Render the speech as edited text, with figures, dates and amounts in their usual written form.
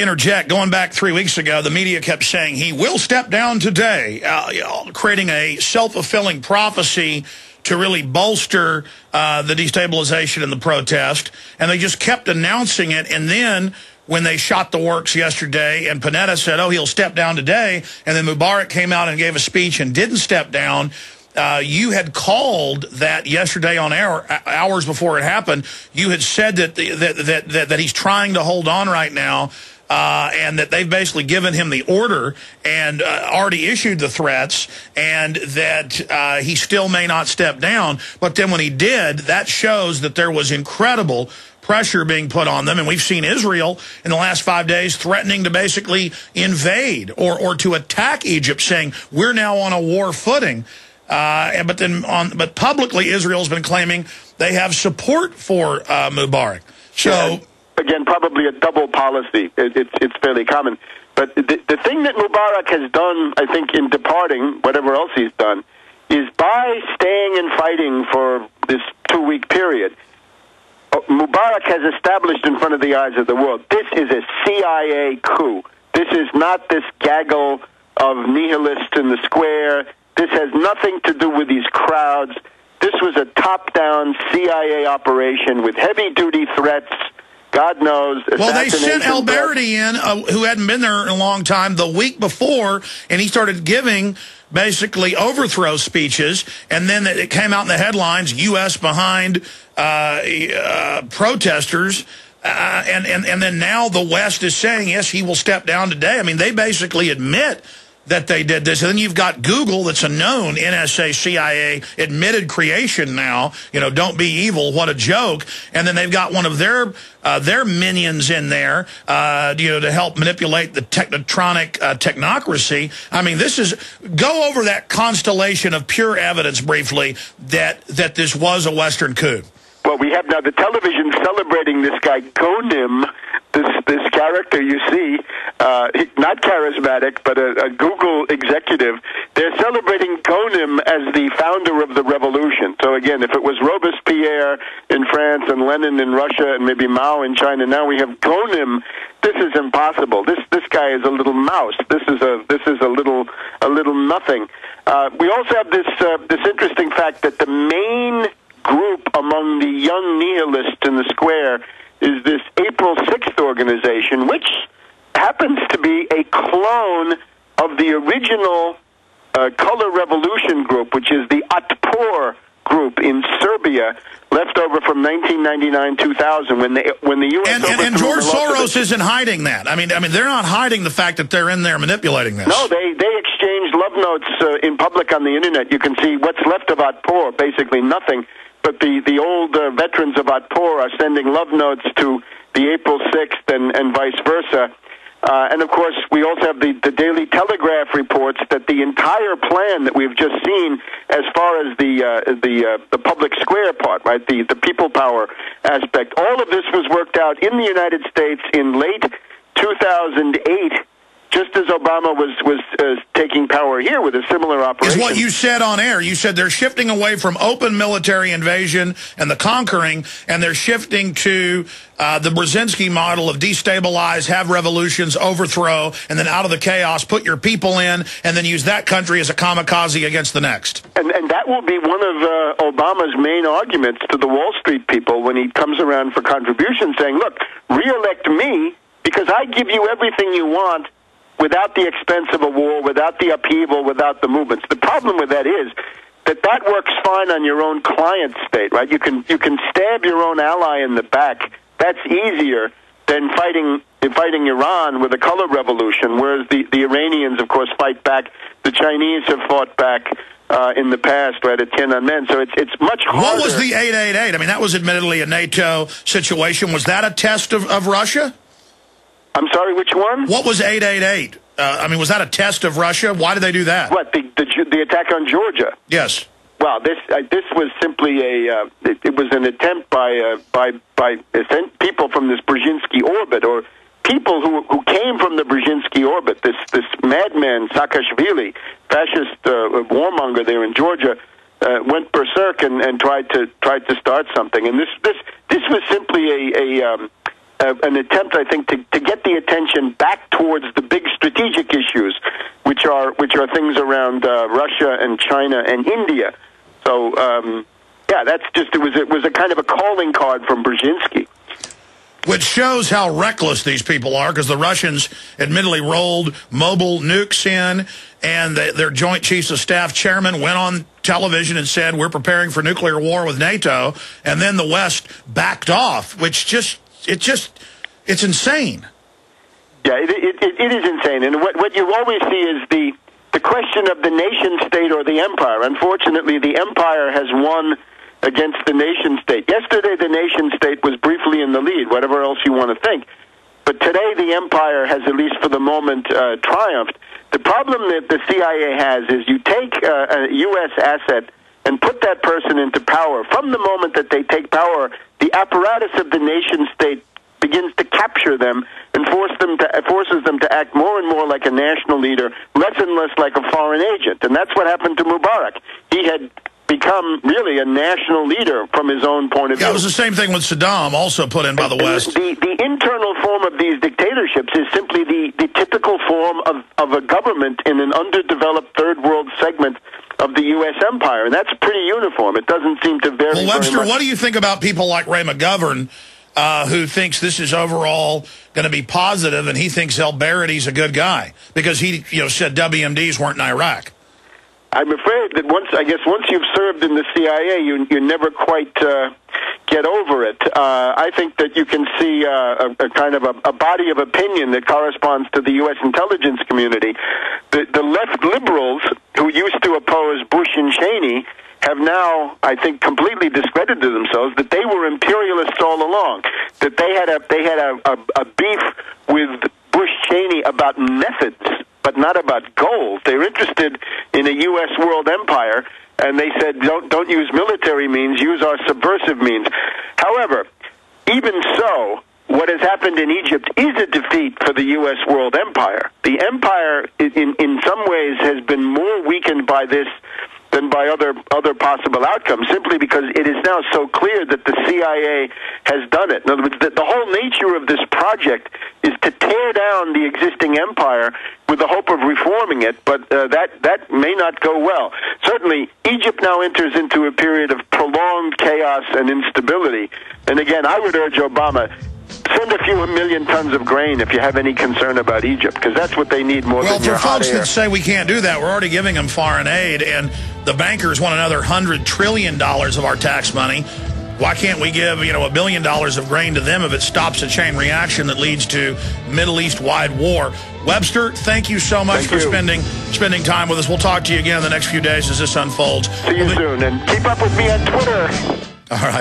Interject, going back 3 weeks ago, the media kept saying he will step down today, creating a self-fulfilling prophecy to really bolster the destabilization and the protest. And they just kept announcing it. And then when they shot the works yesterday and Panetta said, oh, he'll step down today, and then Mubarak came out and gave a speech and didn't step down, you had called that yesterday on air, hours before it happened. You had said that he's trying to hold on right now, and that they've basically given him the order and already issued the threats, and that he still may not step down. But then when he did, that shows that there was incredible pressure being put on them. And we've seen Israel in the last 5 days threatening to basically invade or to attack Egypt, saying we're now on a war footing. But publicly, Israel's been claiming they have support for Mubarak. So. Yeah. Again, probably a double policy. It's fairly common. But the thing that Mubarak has done, I think, in departing, whatever else he's done, is by staying and fighting for this 2-week period, Mubarak has established in front of the eyes of the world, this is a CIA coup. This is not this gaggle of nihilists in the square. This has nothing to do with these crowds. This was a top-down CIA operation with heavy-duty threats. God knows. Well, they sent Alberti in, who hadn't been there in a long time, the week before, and he started giving basically overthrow speeches, and then it came out in the headlines, U.S. behind protesters, and then now the West is saying, yes, he will step down today. I mean, they basically admit that they did this. And then you've got Google, that's a known NSA, CIA admitted creation now. You know, don't be evil, what a joke. And then they've got one of their minions in there, to help manipulate the technotronic technocracy. I mean, go over that constellation of pure evidence briefly that this was a Western coup. Well, we have now the television celebrating this guy Gonim, this character you see, not charismatic, but a Google executive. They're celebrating Gonim as the founder of the revolution. So again, if it was Robespierre in France and Lenin in Russia and maybe Mao in China, now we have Gonim. This is impossible. This guy is a little mouse. This is a little nothing. We also have this interesting fact that the main group among the young nihilists in the square is this April 6th organization, which happens to be a clone of the original Color Revolution group, which is the Otpor group in Serbia, left over from 1999-2000 when the U.S. and George Soros isn't hiding that. I mean, they're not hiding the fact that they're in there manipulating this. No, they exchanged love notes in public on the internet. You can see what's left of Otpor, basically nothing. But the old veterans of Otpor are sending love notes to the April 6th and vice versa. And, of course, we also have the Daily Telegraph reports that the entire plan that we've just seen as far as the public square part, right, the people power aspect, all of this was worked out in the United States in late 2008, just as Obama was taking power here with a similar operation. Is what you said on air. You said they're shifting away from open military invasion and the conquering, and they're shifting to the Brzezinski model of destabilize, have revolutions, overthrow, and then out of the chaos, put your people in, and then use that country as a kamikaze against the next. And that will be one of Obama's main arguments to the Wall Street people when he comes around for contributions, saying, look, re-elect me because I give you everything you want without the expense of a war, without the upheaval, without the movements. The problem with that is that works fine on your own client state, right? You can stab your own ally in the back. That's easier than fighting Iran with a color revolution, whereas the Iranians, of course, fight back. The Chinese have fought back in the past, right, at Tiananmen. So it's much harder. What was the 888? I mean, that was admittedly a NATO situation. Was that a test of Russia? I'm sorry, which one? What was 888? I mean, was that a test of Russia? Why did they do that? What, the attack on Georgia? Yes. Well, this was simply it was an attempt by people from this Brzezinski orbit, or people who came from the Brzezinski orbit. This madman Saakashvili, fascist warmonger there in Georgia, went berserk and tried to start something. And this was simply an attempt, I think, to get the attention back towards the big strategic issues, which are things around Russia and China and India. So, yeah, that's just it was a kind of a calling card from Brzezinski. Which shows how reckless these people are, because the Russians admittedly rolled mobile nukes in, and their Joint Chiefs of Staff chairman went on television and said, we're preparing for nuclear war with NATO, and then the West backed off, which it's insane. Yeah, it is insane. And what you always see is the question of the nation state or the empire. Unfortunately, the empire has won against the nation state. Yesterday, the nation state was briefly in the lead, whatever else you want to think. But today, the empire has, at least for the moment, triumphed. The problem that the CIA has is you take a U.S. asset and put that person into power. From the moment that they take power, the apparatus of the nation state begins to capture them and forces them to act more and more like a national leader, less and less like a foreign agent. And that's what happened to Mubarak. He had become really a national leader from his own point of view. Yeah, it was the same thing with Saddam, also put in by the West. The internal form of these dictatorships is simply the typical form of a government in an underdeveloped third world segment of the U.S. empire, and that's pretty uniform. It doesn't seem to vary. Well, Webster, very much. What do you think about people like Ray McGovern, who thinks this is overall going to be positive, and he thinks El-Baraty's a good guy because he, said WMDs weren't in Iraq? I'm afraid that once you've served in the CIA, you never quite get over it. I think that you can see a kind of a body of opinion that corresponds to the U.S. intelligence community. The left liberals who used to oppose Bush and Cheney have now, I think, completely discredited themselves, that they were imperialists all along, that they had a beef with Bush Cheney about methods, but not about goals. They're interested in a U.S. world empire, and they said, don't use military means, use our subversive means. However, even so, what has happened in Egypt is a defeat for the U.S. world empire. The empire, in some ways, has been more weakened by this than by other possible outcomes, simply because it is now so clear that the CIA has done it. In other words, the whole nature of this project is to tear down the existing empire with the hope of reforming it, but that may not go well. Certainly, Egypt now enters into a period of prolonged chaos and instability. And again, I would urge Obama, send a few million tons of grain if you have any concern about Egypt, because that's what they need more than your hot air. Well, for folks that say we can't do that, we're already giving them foreign aid, and the bankers want another $100 trillion of our tax money. Why can't we give, $1 billion of grain to them if it stops a chain reaction that leads to Middle East-wide war? Webster, thank you so much for spending time with us. We'll talk to you again in the next few days as this unfolds. See you soon, and keep up with me on Twitter. All right.